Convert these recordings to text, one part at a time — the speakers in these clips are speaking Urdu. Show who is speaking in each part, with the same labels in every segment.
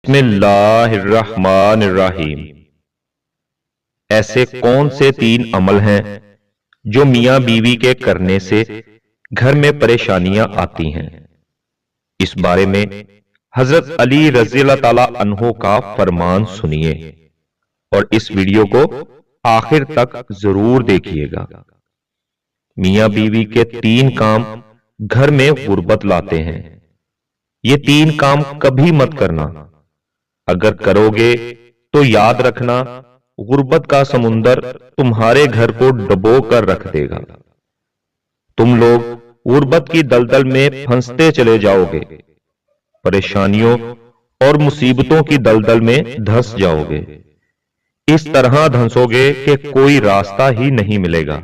Speaker 1: بسم اللہ الرحمن الرحیم۔ ایسے کون سے 3 عمل ہیں جو میاں بیوی کے کرنے سے گھر میں پریشانیاں آتی ہیں؟ اس بارے میں حضرت علی رضی اللہ تعالی عنہ کا فرمان سنیے اور اس ویڈیو کو آخر تک ضرور دیکھیے گا۔ میاں بیوی کے 3 کام گھر میں غربت لاتے ہیں۔ یہ 3 کام کبھی مت کرنا۔ اگر کرو گے تو یاد رکھنا غربت کا سمندر تمہارے گھر کو ڈبو کر رکھ دے گا۔ تم لوگ غربت کی دلدل میں پھنستے چلے جاؤ گے، پریشانیوں اور مصیبتوں کی دلدل میں دھس جاؤ گے۔ اس طرح دھنسو گے کہ کوئی راستہ ہی نہیں ملے گا۔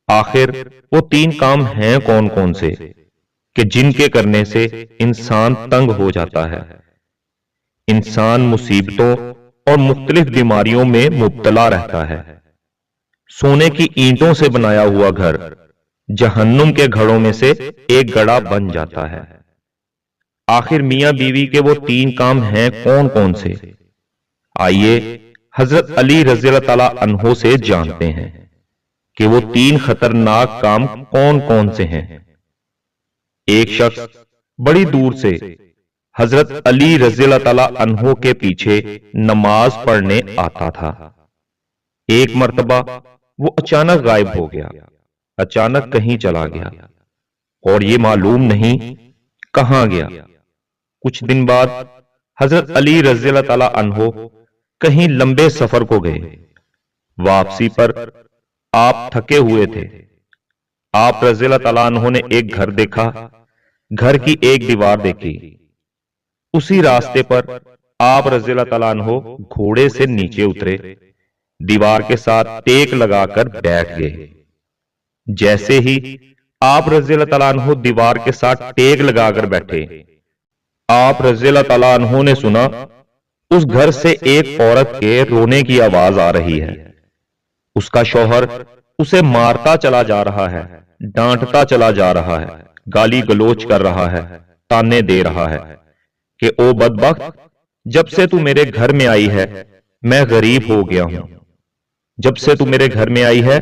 Speaker 1: آخر وہ 3 کام ہیں کون کون سے کہ جن کے کرنے سے انسان تنگ ہو جاتا ہے؟ انسان مصیبتوں اور مختلف بیماریوں میں مبتلا رہتا ہے۔ سونے کی اینٹوں سے بنایا ہوا گھر جہنم کے گھڑوں میں سے ایک گڑا بن جاتا ہے۔ آخر میاں بیوی کے وہ 3 کام ہیں کون کون سے؟ آئیے حضرت علی رضی اللہ تعالی عنہ سے جانتے ہیں کہ وہ 3 خطرناک کام کون کون سے ہیں۔ ایک شخص بڑی دور سے حضرت علی رضی اللہ تعالی عنہ کے پیچھے نماز پڑھنے آتا تھا۔ ایک مرتبہ وہ اچانک غائب ہو گیا، اچانک کہیں چلا گیا اور یہ معلوم نہیں کہاں گیا۔ کچھ دن بعد حضرت علی رضی اللہ تعالی عنہ کہیں لمبے سفر کو گئے۔ واپسی پر آپ تھکے ہوئے تھے۔ آپ رضی اللہ تعالی عنہ نے ایک گھر دیکھا، گھر کی ایک دیوار دیکھی۔ اسی راستے پر آپ رضی اللہ تعالیٰ عنہ گھوڑے سے نیچے اترے، دیوار کے ساتھ ٹیک لگا کر بیٹھ گئے۔ جیسے ہی آپ رضی اللہ تعالیٰ عنہ دیوار کے ساتھ ٹیک لگا کر بیٹھے، آپ رضی اللہ تعالیٰ عنہ نے سنا اس گھر سے ایک عورت کے رونے کی آواز آ رہی ہے۔ اس کا شوہر اسے مارتا چلا جا رہا ہے، ڈانٹتا چلا جا رہا ہے، گالی گلوچ کر رہا ہے، تانے دے رہا ہے کہ او بدبخت، جب سے تو میرے گھر میں آئی ہے میں غریب ہو گیا ہوں۔ جب سے تو میرے گھر میں آئی ہے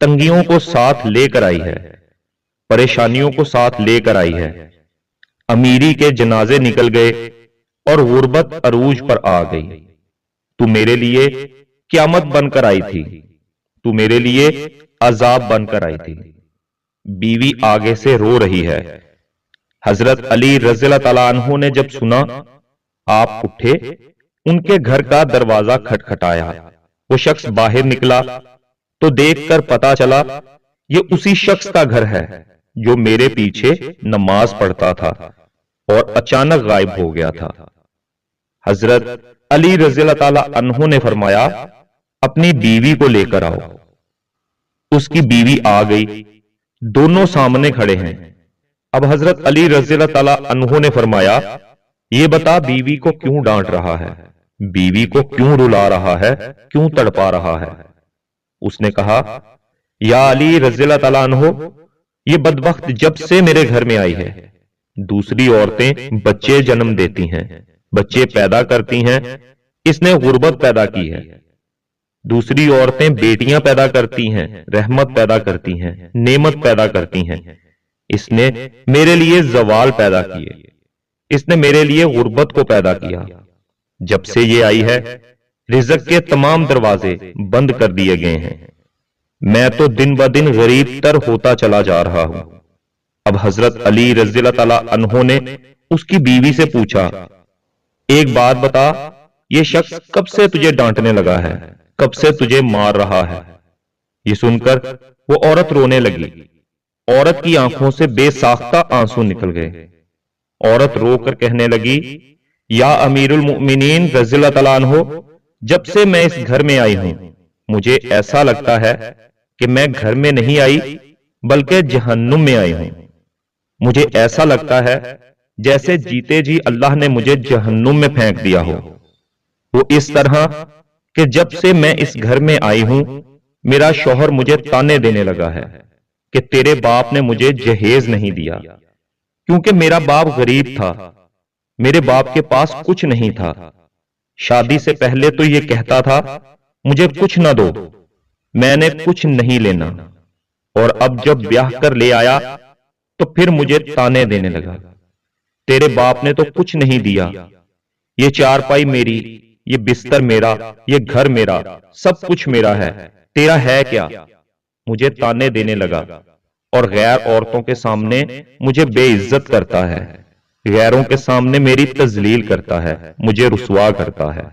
Speaker 1: تنگیوں کو ساتھ لے کر آئی ہے، پریشانیوں کو ساتھ لے کر آئی ہے۔ امیری کے جنازے نکل گئے اور غربت عروج پر آ گئی۔ تو میرے لیے قیامت بن کر آئی تھی، تو میرے لیے عذاب بن کر آئی تھی۔ بیوی آگے سے رو رہی ہے۔ حضرت علی رضی اللہ تعالیٰ عنہ نے جب سنا، آپ اٹھے، ان کے گھر کا دروازہ کھٹکھٹایا۔ وہ شخص باہر نکلا تو دیکھ کر پتا چلا یہ اسی شخص کا گھر ہے جو میرے پیچھے نماز پڑھتا تھا اور اچانک غائب ہو گیا تھا۔ حضرت علی رضی اللہ تعالیٰ عنہ نے فرمایا، اپنی بیوی کو لے کر آؤ۔ اس کی بیوی آ گئی، دونوں سامنے کھڑے ہیں۔ اب حضرت علی رضی اللہ تعالیٰ عنہ نے فرمایا، یہ بتا بیوی کو کیوں ڈانٹ رہا ہے، بیوی کو کیوں رلا رہا ہے، کیوں تڑپا رہا ہے؟ اس نے کہا، یا علی رضی اللہ تعالیٰ عنہ، یہ بدبخت جب سے میرے گھر میں آئی ہے دوسری عورتیں بچے جنم دیتی ہیں، بچے پیدا کرتی ہیں، اس نے غربت پیدا کی ہے۔ دوسری عورتیں بیٹیاں پیدا کرتی ہیں، رحمت پیدا کرتی ہیں، نعمت پیدا کرتی ہیں۔ اس نے میرے لیے زوال پیدا کیے، اس نے میرے لیے غربت کو پیدا کیا۔ جب سے یہ آئی ہے رزق کے تمام دروازے بند کر دیے گئے ہیں، میں تو دن بدن غریب تر ہوتا چلا جا رہا ہوں۔ اب حضرت علی رضی اللہ تعالیٰ عنہ نے اس کی بیوی سے پوچھا، ایک بات بتا، یہ شخص کب سے تجھے ڈانٹنے لگا ہے، کب سے تجھے مار رہا ہے؟ یہ سن کر وہ عورت رونے لگی۔ عورت کی آنکھوں سے بے ساختہ آنسو نکل گئے۔ عورت رو کر کہنے لگی، یا امیر المؤمنین رضی اللہ تعالیٰ عنہ، جب سے میں اس گھر میں آئی ہوں مجھے ایسا لگتا ہے کہ میں گھر میں نہیں آئی بلکہ جہنم میں آئی ہوں۔ مجھے ایسا لگتا ہے جیسے جیتے جی اللہ نے مجھے جہنم میں پھینک دیا ہو۔ وہ اس طرح کہ جب سے میں اس گھر میں آئی ہوں میرا شوہر مجھے تانے دینے لگا ہے کہ تیرے باپ نے مجھے جہیز نہیں دیا، کیونکہ میرا باپ غریب تھا، میرے باپ کے پاس کچھ نہیں تھا. شادی سے پہلے تو یہ کہتا تھا مجھے کچھ نہ دو، میں نے کچھ نہیں لینا، اور اب جب بیاہ کر لے آیا تو پھر مجھے تانے دینے لگا. تیرے باپ نے تو کچھ نہیں دیا، یہ چارپائی میری، یہ بستر میرا، یہ گھر میرا، سب کچھ میرا ہے، تیرا ہے کیا؟ مجھے تانے دینے لگا اور غیر عورتوں کے سامنے مجھے بے عزت کرتا ہے، غیروں کے سامنے میری تذلیل کرتا ہے، مجھے رسوا کرتا ہے.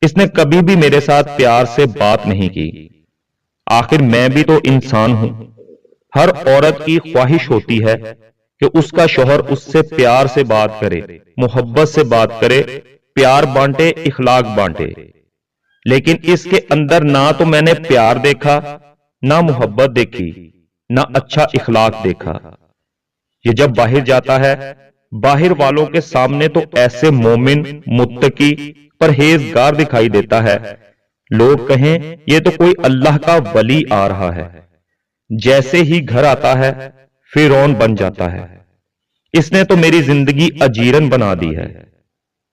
Speaker 1: اس نے کبھی بھی میرے ساتھ پیار سے بات نہیں کی. آخر میں بھی تو انسان ہوں. ہر عورت کی خواہش ہوتی ہے کہ اس کا شوہر اس سے پیار سے بات کرے، محبت سے بات کرے، پیار بانٹے، اخلاق بانٹے. لیکن اس کے اندر نہ تو میں نے پیار دیکھا، نہ محبت دیکھی، نہ اچھا اخلاق دیکھا. یہ جب باہر جاتا ہے، باہر والوں کے سامنے تو ایسے مومن، متقی، پرہیزگار دکھائی دیتا ہے، لوگ کہیں یہ تو کوئی اللہ کا ولی آ رہا ہے. جیسے ہی گھر آتا ہے فرعون بن جاتا ہے. اس نے تو میری زندگی اجیرن بنا دی ہے.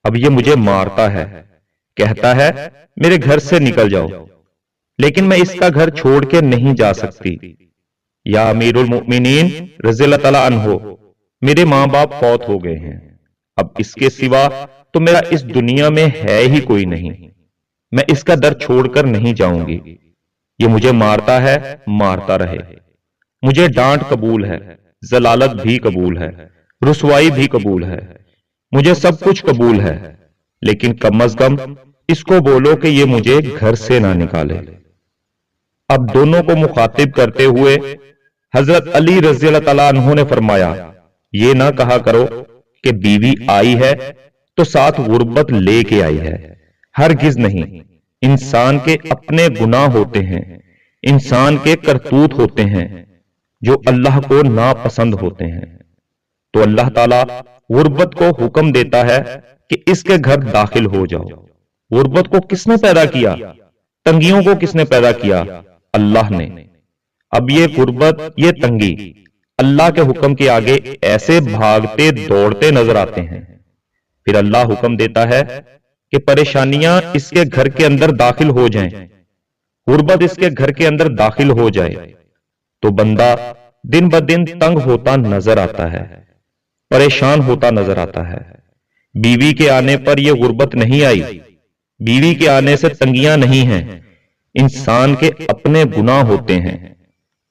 Speaker 1: اب یہ مجھے مارتا ہے، کہتا ہے میرے گھر سے نکل جاؤ، لیکن میں اس کا گھر چھوڑ کے نہیں جا سکتی. یا امیر المؤمنین رضی اللہ تعالیٰ عنہ، میرے ماں باپ فوت ہو گئے ہیں، اب اس کے سوا تو میرا اس دنیا میں ہے ہی کوئی نہیں. میں اس کا در چھوڑ کر نہیں جاؤں گی. یہ مجھے مارتا ہے، مارتا رہے. مجھے ڈانٹ قبول ہے، ذلالت بھی قبول ہے، رسوائی بھی قبول ہے، مجھے سب کچھ قبول ہے، لیکن کم از کم اس کو بولو کہ یہ مجھے گھر سے نہ نکالے. اب دونوں کو مخاطب کرتے ہوئے حضرت علی رضی اللہ تعالیٰ عنہ نے فرمایا، یہ نہ کہا کرو کہ بیوی آئی ہے تو ساتھ غربت لے کے آئی ہے. ہرگز نہیں. انسان کے اپنے گناہ ہوتے ہیں، انسان کے کرتوت ہوتے ہیں جو اللہ کو ناپسند ہوتے ہیں. تو اللہ تعالیٰ غربت کو حکم دیتا ہے کہ اس کے گھر داخل ہو جاؤ. غربت کو کس نے پیدا کیا؟ تنگیوں کو کس نے پیدا کیا؟ اللہ نے. اب یہ غربت، یہ تنگی اللہ کے حکم کے آگے ایسے بھاگتے دوڑتے نظر آتے ہیں. پھر اللہ حکم دیتا ہے کہ پریشانیاں اس کے گھر کے اندر داخل ہو جائیں، غربت اس کے گھر کے اندر داخل ہو جائے تو بندہ دن بدن تنگ ہوتا نظر آتا ہے، پریشان ہوتا نظر آتا ہے. بیوی کے آنے پر یہ غربت نہیں آئی، بیوی کے آنے سے تنگیاں نہیں ہیں، انسان کے اپنے گناہ ہوتے ہیں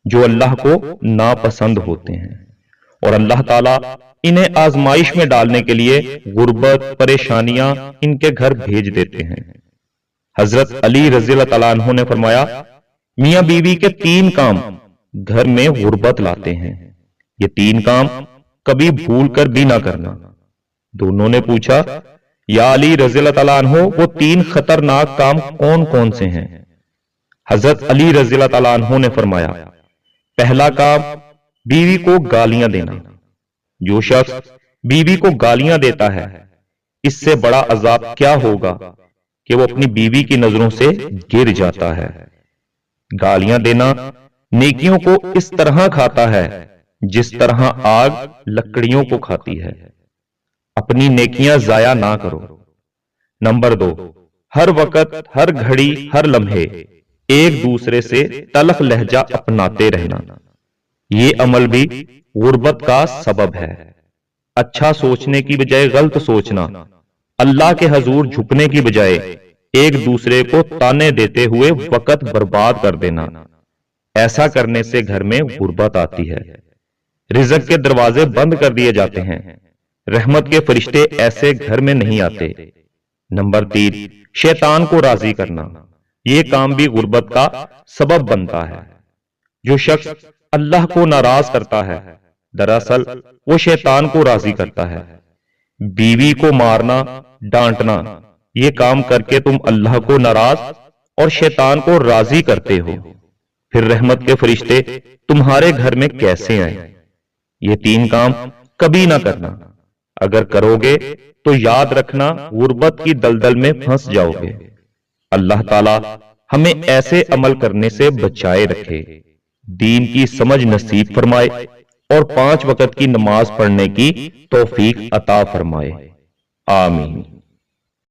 Speaker 1: جو اللہ کو ناپسند ہوتے ہیں، اور اللہ تعالیٰ انہیں آزمائش میں ڈالنے کے لیے غربت، پریشانیاں ان کے گھر بھیج دیتے ہیں. حضرت علی رضی اللہ تعالیٰ عنہ نے فرمایا، میاں بیوی کے 3 کام گھر میں غربت لاتے ہیں. یہ 3 کام کبھی بھول کر بھی نہ کرنا. دونوں نے پوچھا، یا علی رضی اللہ تعالیٰ عنہ وہ 3 خطرناک کام کون کون سے ہیں؟ حضرت علی رضی اللہ تعالیٰ عنہ نے فرمایا، پہلا کام بیوی کو گالیاں دینا. جو شخص بیوی کو گالیاں دیتا ہے اس سے بڑا عذاب کیا ہوگا کہ وہ اپنی بیوی کی نظروں سے گر جاتا ہے. گالیاں دینا نیکیوں کو اس طرح کھاتا ہے جس طرح آگ لکڑیوں کو کھاتی ہے. اپنی نیکیاں ضائع نہ کرو. نمبر 2، ہر وقت، ہر گھڑی، ہر لمحے ایک دوسرے سے تلخ لہجہ اپناتے رہنا. یہ عمل بھی غربت کا سبب ہے. اچھا سوچنے کی بجائے غلط سوچنا، اللہ کے حضور جھکنے کی بجائے ایک دوسرے کو تانے دیتے ہوئے وقت برباد کر دینا، ایسا کرنے سے گھر میں غربت آتی ہے. رزق کے دروازے بند کر دیے جاتے ہیں. رحمت کے فرشتے ایسے گھر میں نہیں آتے. نمبر 3، شیطان کو راضی کرنا. یہ کام بھی غربت کا سبب بنتا ہے. جو شخص اللہ کو ناراض کرتا ہے دراصل وہ شیطان کو راضی کرتا ہے. بیوی کو مارنا، ڈانٹنا، یہ کام کر کے تم اللہ کو ناراض اور شیطان کو راضی کرتے ہو. پھر رحمت کے فرشتے تمہارے گھر میں کیسے آئیں؟ یہ 3 کام کبھی نہ کرنا. اگر کرو گے تو یاد رکھنا غربت کی دلدل میں پھنس جاؤ گے. اللہ تعالی ہمیں ایسے عمل کرنے سے بچائے رکھے، دین کی سمجھ نصیب فرمائے اور 5 وقت کی نماز پڑھنے کی توفیق عطا فرمائے. آمین۔